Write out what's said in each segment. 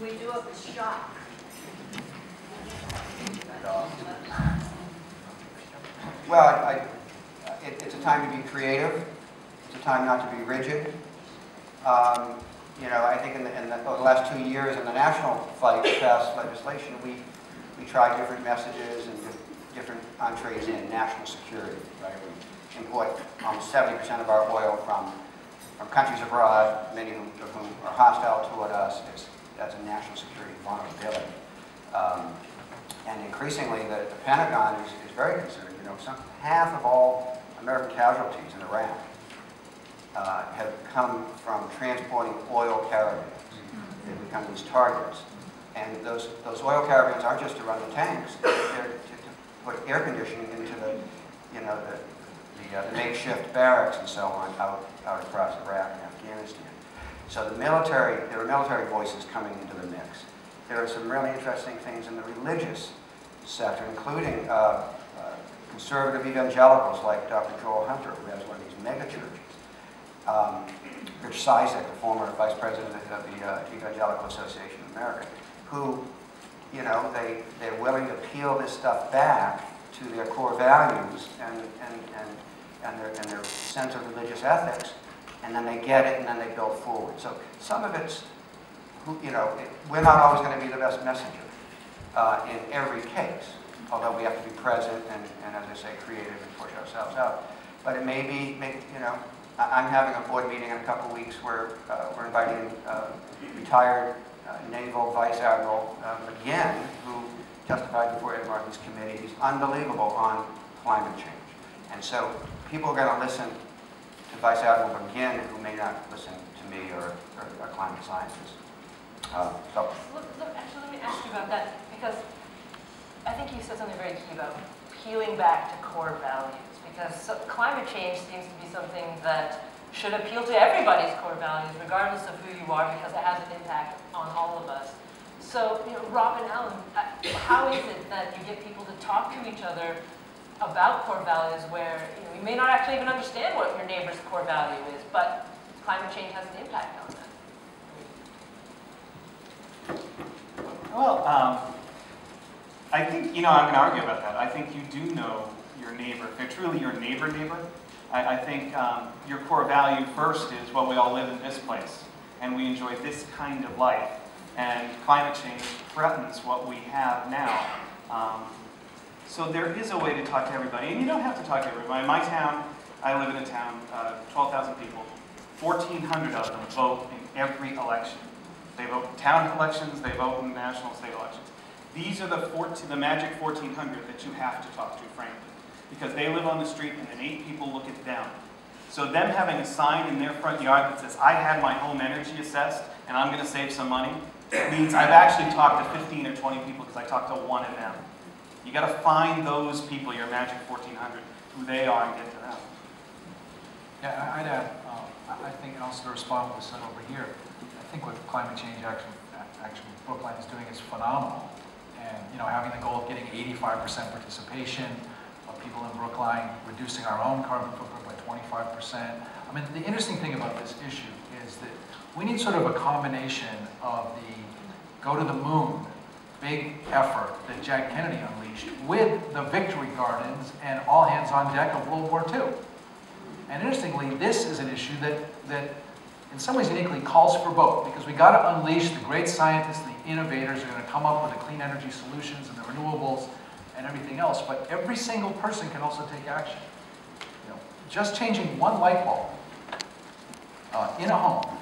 we do of the shock? Well, it's a time to be creative. It's a time not to be rigid. You know, I think over the last 2 years in the national fight to pass legislation, we tried different messages and different entrees in national security. Right? We import almost 70% of our oil from countries abroad, many of whom are hostile toward us. That's a national security vulnerability. And increasingly, the Pentagon is very concerned. You know, half of all American casualties in Iraq have come from transporting oil caravans. They've become these targets. And those oil caravans aren't just to run the tanks, they're to put air conditioning into the makeshift barracks and so on out across Iraq and Afghanistan. So there are military voices coming into the mix. There are some really interesting things in the religious sector, including conservative evangelicals like Dr. Joel Hunter, who has one of these mega churches. Rich Khazei, the former vice president of the Evangelical Association of America, who, you know, they're willing to peel this stuff back to their core values and their sense of religious ethics, and then they get it and then they build forward. So some of it's, you know, we're not always going to be the best messenger in every case, although we have to be present and as I say, creative and push ourselves out. But it may be, you know, I'm having a board meeting in a couple of weeks where we're inviting retired Naval Vice Admiral Meghna, who testified before Ed Markey's committee. He's unbelievable on climate change. And so people are going to listen to Vice Admiral Meghna who may not listen to me or climate scientists. Actually, let me ask you about that, because I think you said something very key about peeling back to core values, because climate change seems to be something that should appeal to everybody's core values, regardless of who you are, because it has an impact on all of us. So, you know, Rob and Alan, how is it that you get people to talk to each other about core values where, you know, you may not actually even understand what your neighbor's core value is, but climate change has an impact on that? Well, I think, you know, I'm going to argue about that. I think you do know your neighbor. If they're truly your neighbor, I think your core value first is, well, we all live in this place, and we enjoy this kind of life, and climate change threatens what we have now. So there is a way to talk to everybody, and you don't have to talk to everybody. In my town, I live in a town, 12,000 people, 1,400 of them vote in every election. They vote in town elections, they vote in national state elections. These are the magic 1,400 that you have to talk to, frankly, because they live on the street and then 8 people look at them. So them having a sign in their front yard that says, I had my home energy assessed and I'm going to save some money, means I've actually talked to 15 or 20 people because I talked to one of them. You got to find those people, your magic 1,400, who they are, and get to them. Yeah, I'd add, I think also to respond to what was said over here, I think what climate change action Brookline is doing is phenomenal. And, you know, having the goal of getting 85% participation of people in Brookline, reducing our own carbon footprint by 25%. I mean, the interesting thing about this issue is that we need sort of a combination of the go to the moon big effort that Jack Kennedy unleashed with the victory gardens and all hands on deck of World War II. And interestingly, this is an issue that in some ways uniquely calls for both, because we got to unleash the great scientists and the innovators who are going to come up with the clean energy solutions and the renewables and everything else, but every single person can also take action. You know, just changing one light bulb in a home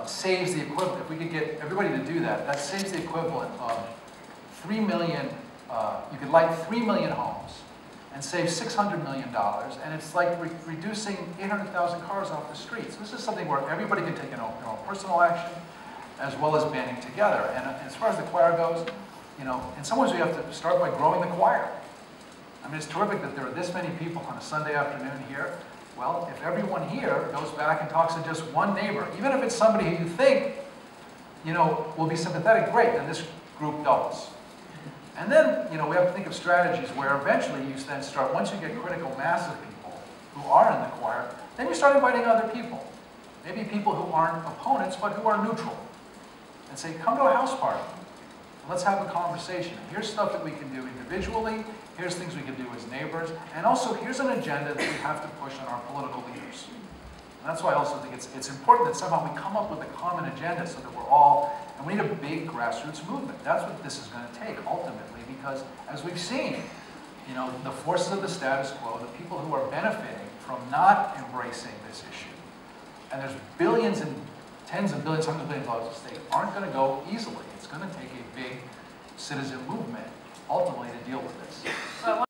saves the equivalent, if we could get everybody to do that, that saves the equivalent of 3 million, you could light 3 million homes and save $600 million, and it's like reducing 800,000 cars off the streets. This is something where everybody can take their own personal action, as well as banding together. And as far as the choir goes, you know, in some ways we have to start by growing the choir. I mean, it's terrific that there are this many people on a Sunday afternoon here. Well, if everyone here goes back and talks to just one neighbor, even if it's somebody who you think, you know, will be sympathetic, great, then this group doubles. And then, you know, we have to think of strategies where eventually you then start, once you get critical mass of people who are in the choir, then you start inviting other people. Maybe people who aren't opponents, but who are neutral. and say, come to a house party. Let's have a conversation. Here's stuff that we can do individually. Here's things we can do as neighbors. And also, here's an agenda that we have to push on our political leaders. And that's why I also think it's important that somehow we come up with a common agenda so that we're all, and we need a big grassroots movement. That's what this is going to take, ultimately, because as we've seen, you know, the forces of the status quo, the people who are benefiting from not embracing this issue, and there's billions and tens of billions, hundreds of billions of dollars at stake, aren't going to go easily. It's going to take a big citizen movement, ultimately, to deal with this.